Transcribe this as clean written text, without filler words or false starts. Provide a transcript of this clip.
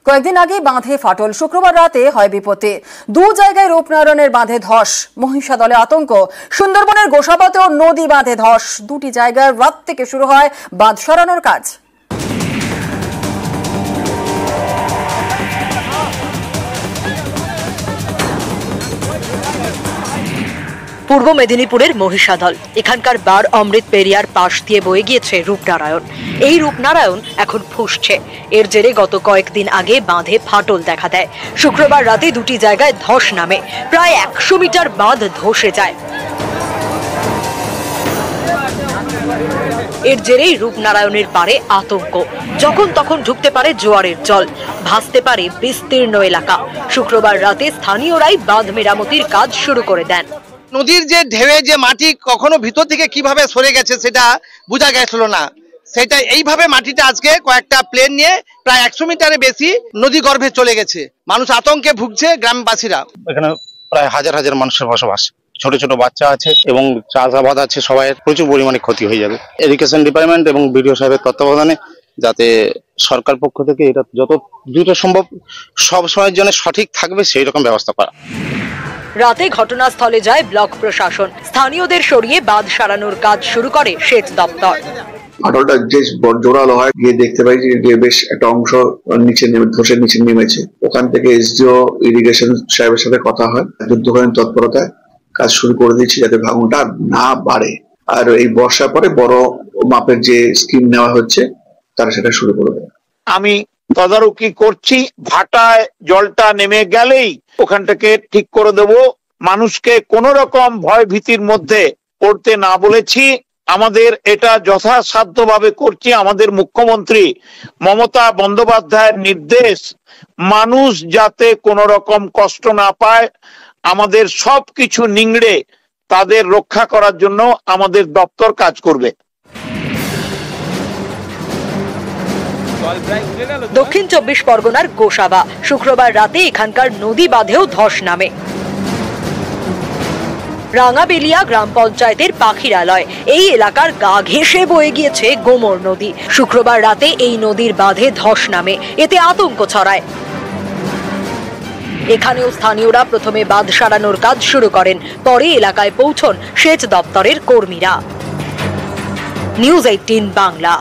কয়েকদিন আগে বাঁধে ফাটল, শুক্রবার রাতে হয় বিপত্তি। দু জায়গায় রূপনারায়ণের বাঁধে ধস, মহিষাদলে আতঙ্ক। সুন্দরবনের গোসাবাতেও নদী বাঁধে ধস। দুটি জায়গায় রাত থেকে শুরু হয় বাঁধ সরানোর কাজ। পূর্ব মেদিনীপুরের মহিষাদল, এখানকার বার অমৃত পেরিয়ার পাশ দিয়ে বয়ে গিয়েছে রূপনারায়ণ। এই রূপনারায়ণ এখন ফুঁসছে। এর জেরে গত কয়েকদিন আগে বাঁধে ফাটল দেখা দেয়। শুক্রবার রাতে দুটি জায়গায় ধস নামে, প্রায় 100 মিটার বাঁধ ধসে যায়। এর জেরেই রূপনারায়ণের পারে আতঙ্ক। যখন তখন ঢুকতে পারে জোয়ারের জল, ভাসতে পারে বিস্তীর্ণ এলাকা। শুক্রবার রাতে স্থানীয়রাই বাঁধ মেরামতির কাজ শুরু করে দেন। নদীর যে ঢেউয়ে যে মাটি কখনো ভিতর থেকে কিভাবে সরে গেছে সেটা বোঝা গেছিল না। সেটা এইভাবে মাটিটা আজকে কয়েকটা প্লেন নিয়ে প্রায় 100 মিটারের বেশি নদী গর্ভে চলে গেছে। মানুষ আতঙ্কে ভুগছে, গ্রামবাসীরা। এখানে প্রায় হাজার হাজার মানুষের বসবাস, ছোট ছোট বাচ্চা আছে এবং চাষাবাদ আছে, সবাই প্রচুর পরিমাণে ক্ষতি হয়ে যাবে। এডুকেশন ডিপার্টমেন্ট এবং বিডিও সাহেবের তত্ত্বাবধানে যাতে সরকার পক্ষ থেকে এটা যত দ্রুত সম্ভব সব সময়ের জন্য সঠিক থাকবে সেই রকম ব্যবস্থা করা। রাতে ঘটনাস্থলে যায় ব্লক প্রশাসন। স্থানীয়দের সরিয়ে বাঁধ সারানোর কাজ শুরু করে সেচ দপ্তর। ফাটলটা যে জোরালো হয়, গিয়ে দেখতে পাই যে বেশ একটা অংশ নিচে নেমে ধসে নিচে নেমেছে। ওখান থেকে এসডিও ইরিগেশন সাহেবের সাথে কথা হয়, যুদ্ধকালীন তৎপরতায় কাজ শুরু করে দিচ্ছি যাতে ভাঙনটা না বাড়ে। আর এই বর্ষার পরে বড় মাপের যে স্কিম নেওয়া হচ্ছে তারা সেটা শুরু করবে। আমি তদারকি করছি, ভাটায় জলটা নেমে গেলেই ওখান থেকে ঠিক করে দেব। মানুষকে কোন রকম ভয় ভীতির মধ্যে পড়তে না বলেছি। আমাদের এটা যথাসাধ্যভাবে করছি। আমাদের মুখ্যমন্ত্রী মমতা বন্দ্যোপাধ্যায়ের নির্দেশ, মানুষ যাতে কোন রকম কষ্ট না পায়, আমাদের সবকিছু নিংড়ে তাদের রক্ষা করার জন্য আমাদের দপ্তর কাজ করবে। দক্ষিণ 24 পরগনার গোসাবা, শুক্রবার রাতে এখানকার নদী বাঁধেও ধস নামে। রাঙাবেলিয়া গ্রাম পঞ্চায়েতের পাখিরালয়, এই এলাকার গা ঘেঁষে বয়ে গিয়েছে গোমর নদী। শুক্রবার রাতে এই নদীর বাঁধে ধস নামে, এতে আতঙ্ক ছড়ায়। এখানেও স্থানীয়রা প্রথমে বাঁধ সারানোর কাজ শুরু করেন, পরে এলাকায় পৌঁছন সেচ দপ্তরের কর্মীরা। নিউজ 18 বাংলা।